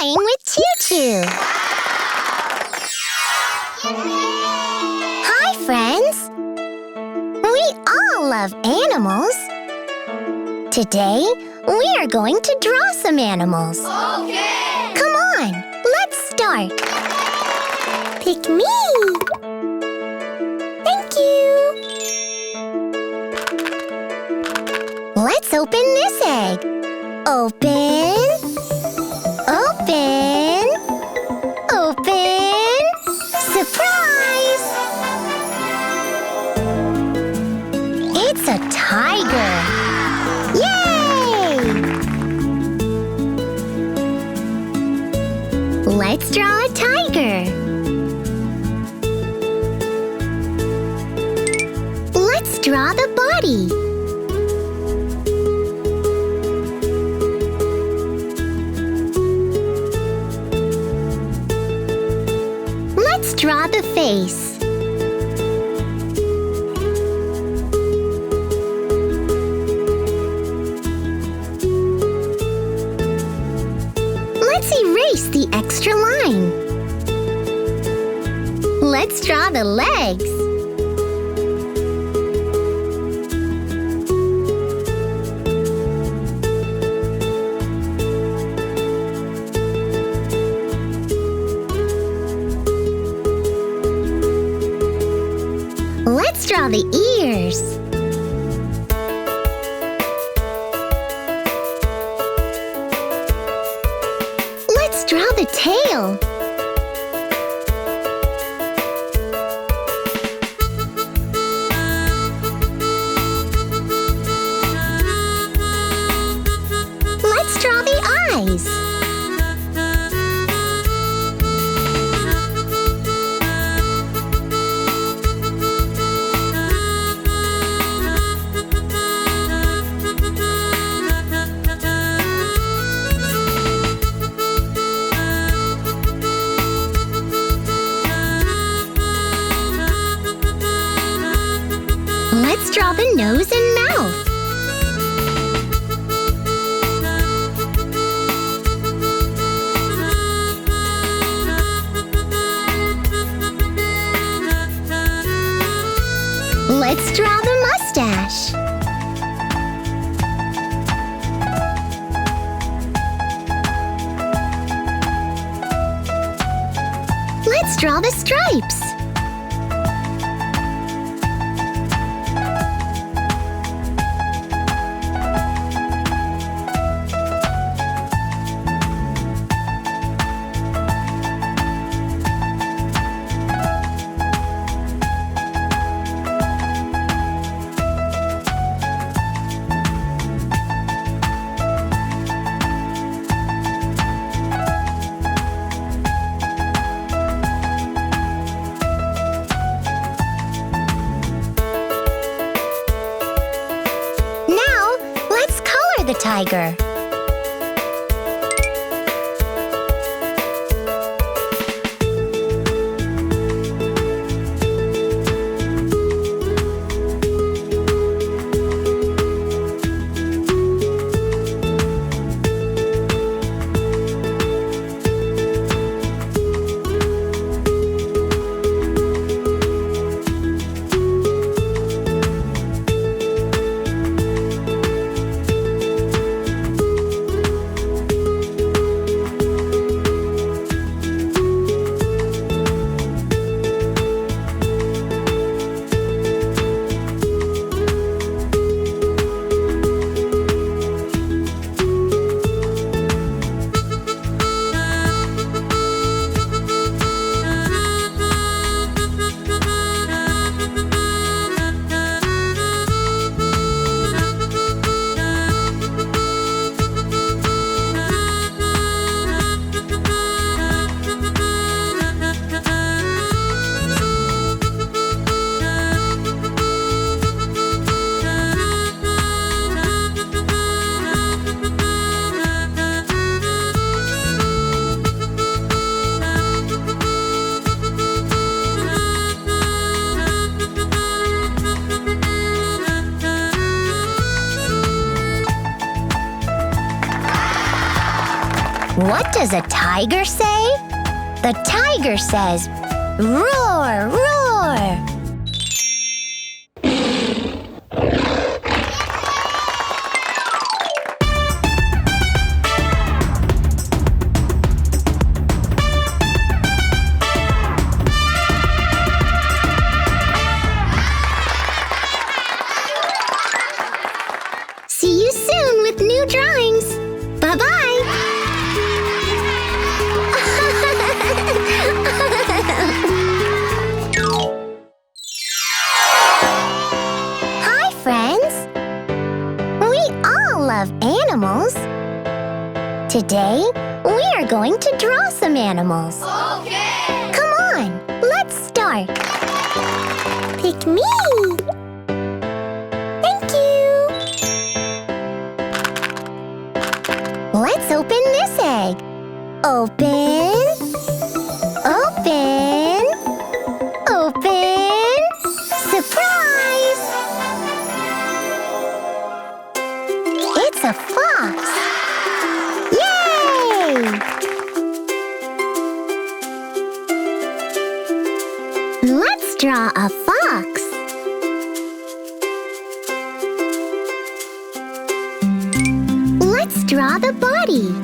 playing with ChuChu. Hi, friends. We all love animals. Today, we are going to draw some animals. Okay! Come on, let's start. Pick me. Thank you. Let's open this egg. Open. Open. Open. Surprise! It's a tiger. Yay! Let's draw a tiger. Let's draw the body. Let's draw the face. Let's erase the extra line. Let's draw the legs. Let's draw the ears. Let's draw the tail. Let's draw the eyes. Let's draw the nose and mouth. Let's draw the mustache. Let's draw the stripes. The tiger. What does a tiger say? The tiger says, "Roar, roar!" See you soon with new drawings. Bye-bye. Hi, friends. We all love animals. Today, we are going to draw some animals. Okay! Come on, let's start. Pick me. Thank you. Let's open this egg. Open. Open. Open. Surprise! It's a fox. Yay! Let's draw a fox. Let's draw the body.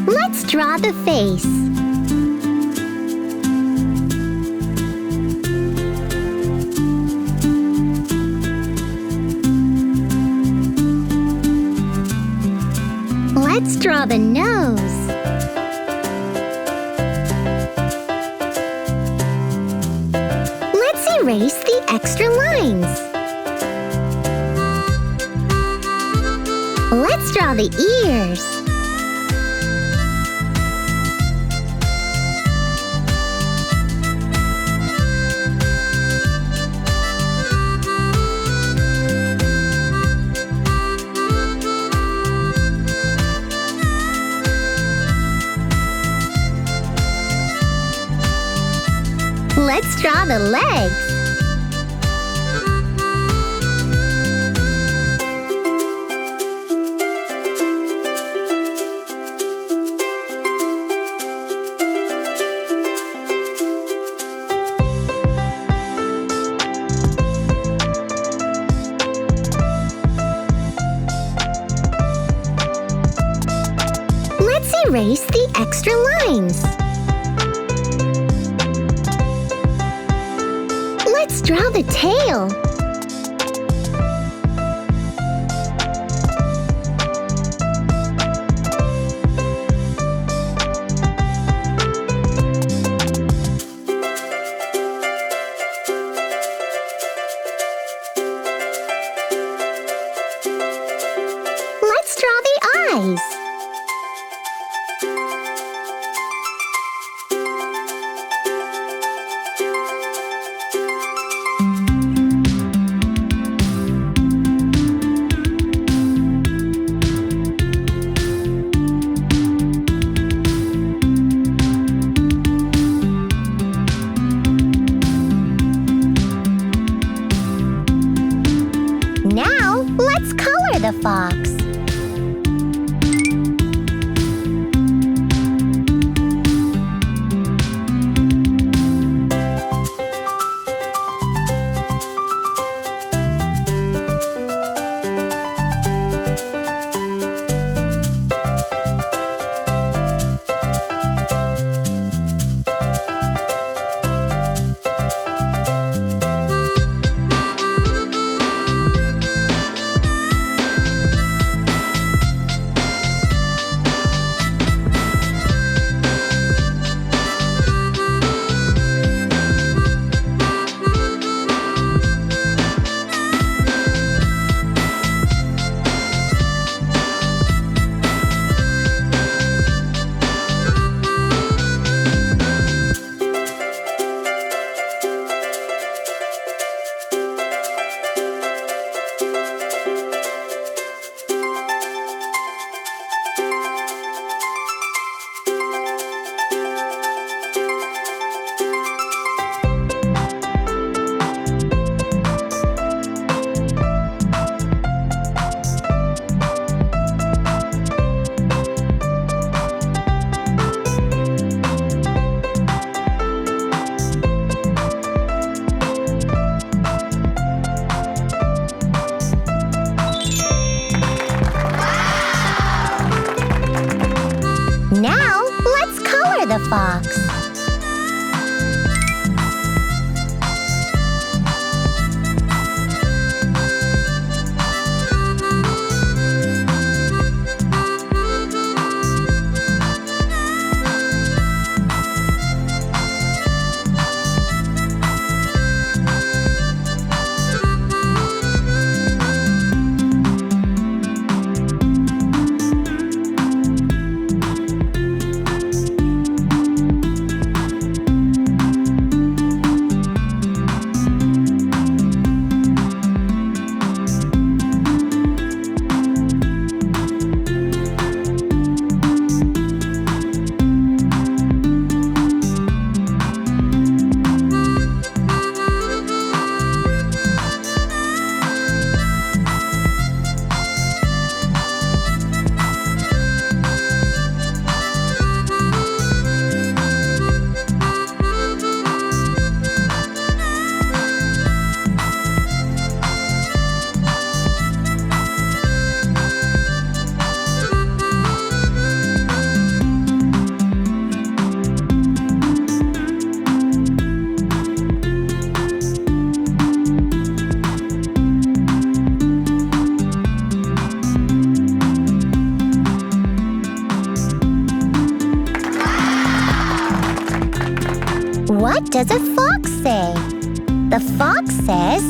Let's draw the face. Let's draw the nose. Let's erase the extra lines. Let's draw the ears. Let's draw the legs. Let's erase the extra lines. Let's draw the tail. Let's draw the eyes. Now, let's color the fox. What does a fox say? The fox says,